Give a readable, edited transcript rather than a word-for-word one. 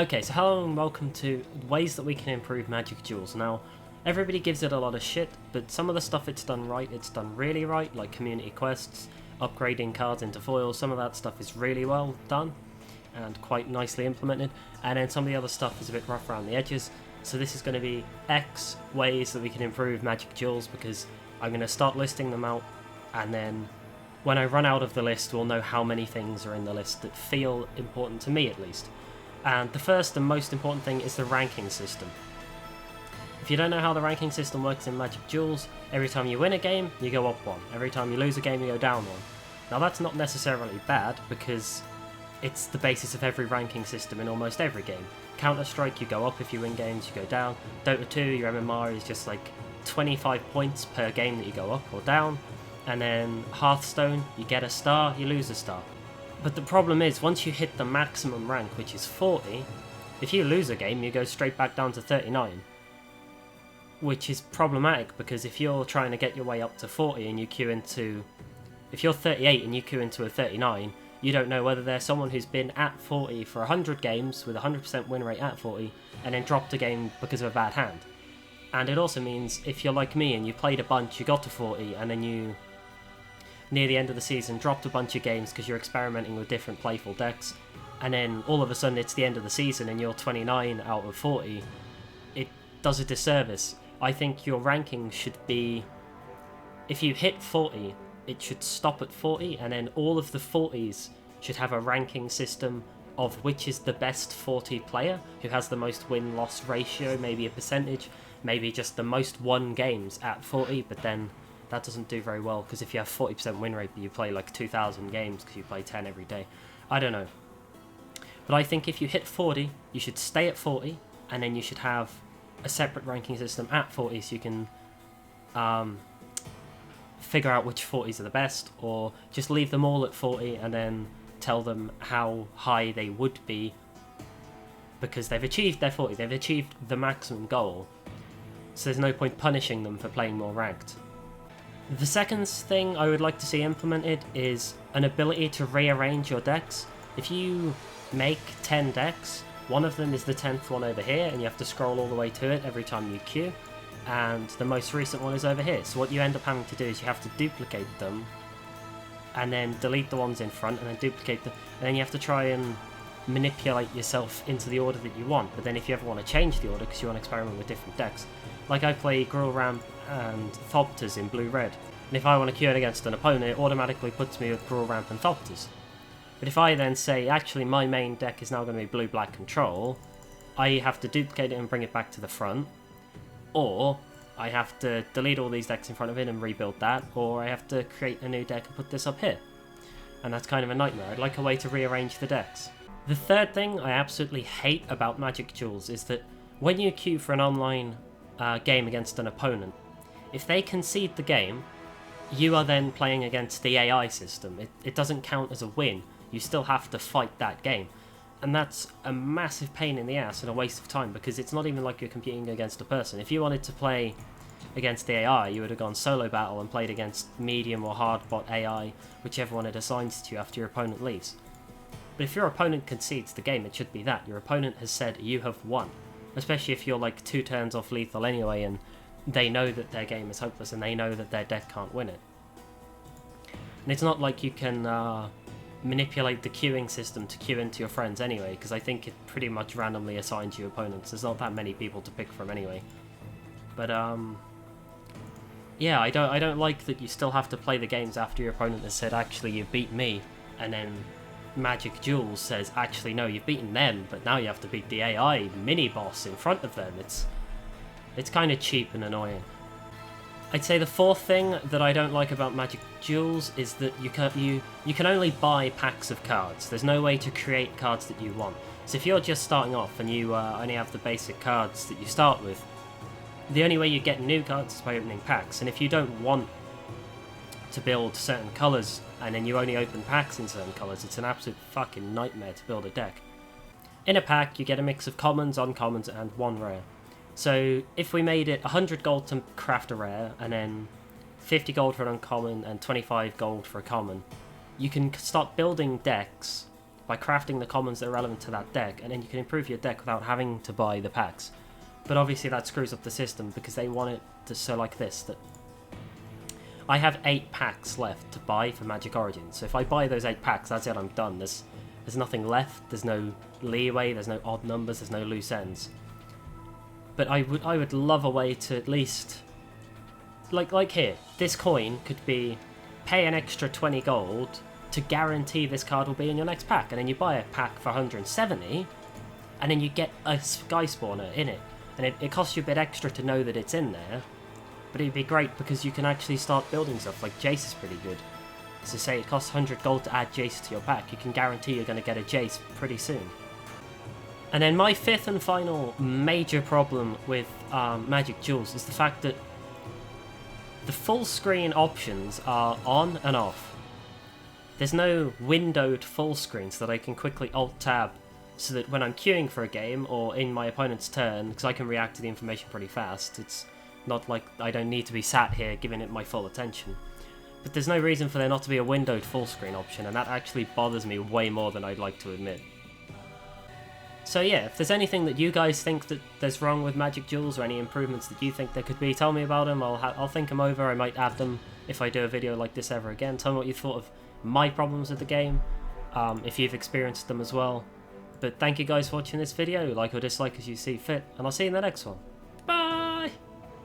Okay, so hello and welcome to ways that we can improve Magic Duels. Now, everybody gives it a lot of shit, but some of the stuff it's done right, it's done really right, like community quests, upgrading cards into foils, some of that stuff is really well done and quite nicely implemented, and then some of the other stuff is a bit rough around the edges. So this is going to be X ways that we can improve Magic Duels, because I'm going to start listing them out, and then when I run out of the list, we'll know how many things are in the list that feel important to me at least. And the first and most important thing is the ranking system. If you don't know how the ranking system works in Magic Duels, every time you win a game, you go up one. Every time you lose a game, you go down one. Now that's not necessarily bad, because it's the basis of every ranking system in almost every game. Counter-Strike, you go up if you win games, you go down. Dota 2, your MMR is just like 25 points per game that you go up or down. And then Hearthstone, you get a star, you lose a star. But the problem is, once you hit the maximum rank, which is 40, if you lose a game, you go straight back down to 39. Which is problematic, because if you're trying to get your way up to 40 and you queue into... If you're 38 and you queue into a 39, you don't know whether there's someone who's been at 40 for 100 games with a 100% win rate at 40, and then dropped a game because of a bad hand. And it also means, if you're like me and you played a bunch, you got to 40, and then you... near the end of the season, dropped a bunch of games because you're experimenting with different playful decks, and then all of a sudden it's the end of the season and you're 29 out of 40, it does a disservice. I think your ranking should be, if you hit 40, it should stop at 40, and then all of the 40s should have a ranking system of which is the best 40 player, who has the most win-loss ratio, maybe a percentage, maybe just the most won games at 40, but then that doesn't do very well, because if you have 40% win rate but you play like 2,000 games because you play 10 every day, I don't know. But I think if you hit 40, you should stay at 40, and then you should have a separate ranking system at 40 so you can figure out which 40s are the best, or just leave them all at 40 and then tell them how high they would be because they've achieved their 40, they've achieved the maximum goal, so there's no point punishing them for playing more ranked. The second thing I would like to see implemented is an ability to rearrange your decks. If you make 10 decks, one of them is the 10th one over here, and you have to scroll all the way to it every time you queue, and the most recent one is over here. So what you end up having to do is you have to duplicate them, and then delete the ones in front, and then duplicate them, and then you have to try and manipulate yourself into the order that you want. But then if you ever want to change the order because you want to experiment with different decks, like I play Gruul Ramp and Thopters in blue-red, and if I want to queue it against an opponent, it automatically puts me with Gruul Ramp and Thopters. But if I then say, actually my main deck is now going to be blue-black control, I have to duplicate it and bring it back to the front, or I have to delete all these decks in front of it and rebuild that, or I have to create a new deck and put this up here. And that's kind of a nightmare. I'd like a way to rearrange the decks. The third thing I absolutely hate about Magic Duels is that when you queue for an online game against an opponent, if they concede the game, you are then playing against the AI system. It doesn't count as a win. You still have to fight that game. And that's a massive pain in the ass and a waste of time, because it's not even like you're competing against a person. If you wanted to play against the AI, you would have gone solo battle and played against medium or hard bot AI, whichever one it assigns to you after your opponent leaves. But if your opponent concedes the game, it should be that. Your opponent has said you have won. Especially if you're like 2 turns off lethal anyway, and they know that their game is hopeless and they know that their deck can't win it. And it's not like you can manipulate the queuing system to queue into your friends anyway, because I think it pretty much randomly assigns you opponents. There's not that many people to pick from anyway. But yeah, I don't like that you still have to play the games after your opponent has said, actually you beat me, and then Magic Duels says, actually no, you've beaten them, but now you have to beat the AI mini-boss in front of them. It's kind of cheap and annoying. I'd say the fourth thing that I don't like about Magic Duels is that you can only buy packs of cards. There's no way to create cards that you want. So if you're just starting off and you only have the basic cards that you start with, the only way you get new cards is by opening packs. And if you don't want to build certain colours and then you only open packs in certain colours, it's an absolute fucking nightmare to build a deck. In a pack, you get a mix of commons, uncommons, and 1 rare. So if we made it 100 gold to craft a rare, and then 50 gold for an uncommon and 25 gold for a common, you can start building decks by crafting the commons that are relevant to that deck, and then you can improve your deck without having to buy the packs. But obviously that screws up the system because they want it to so like this, that I have 8 packs left to buy for Magic Origins. So if I buy those 8 packs, that's it, I'm done. There's nothing left, there's no leeway, there's no odd numbers, there's no loose ends. But I would love a way to at least, like here, this coin could be pay an extra 20 gold to guarantee this card will be in your next pack, and then you buy a pack for 170, and then you get a Sky Spawner in it, and it costs you a bit extra to know that it's in there, but it'd be great because you can actually start building stuff. Like Jace is pretty good. So say it costs 100 gold to add Jace to your pack, you can guarantee you're going to get a Jace pretty soon. And then my 5th and final major problem with Magic Duels is the fact that the full screen options are on and off. There's no windowed full screen so that I can quickly Alt-Tab so that when I'm queuing for a game or in my opponent's turn, because I can react to the information pretty fast, it's not like I don't need to be sat here giving it my full attention. But there's no reason for there not to be a windowed full screen option, and that actually bothers me way more than I'd like to admit. So yeah, if there's anything that you guys think that there's wrong with Magic Duels, or any improvements that you think there could be, tell me about them. I'll think them over. I might add them if I do a video like this ever again. Tell me what you thought of my problems with the game, if you've experienced them as well. But thank you guys for watching this video. Like or dislike as you see fit, and I'll see you in the next one.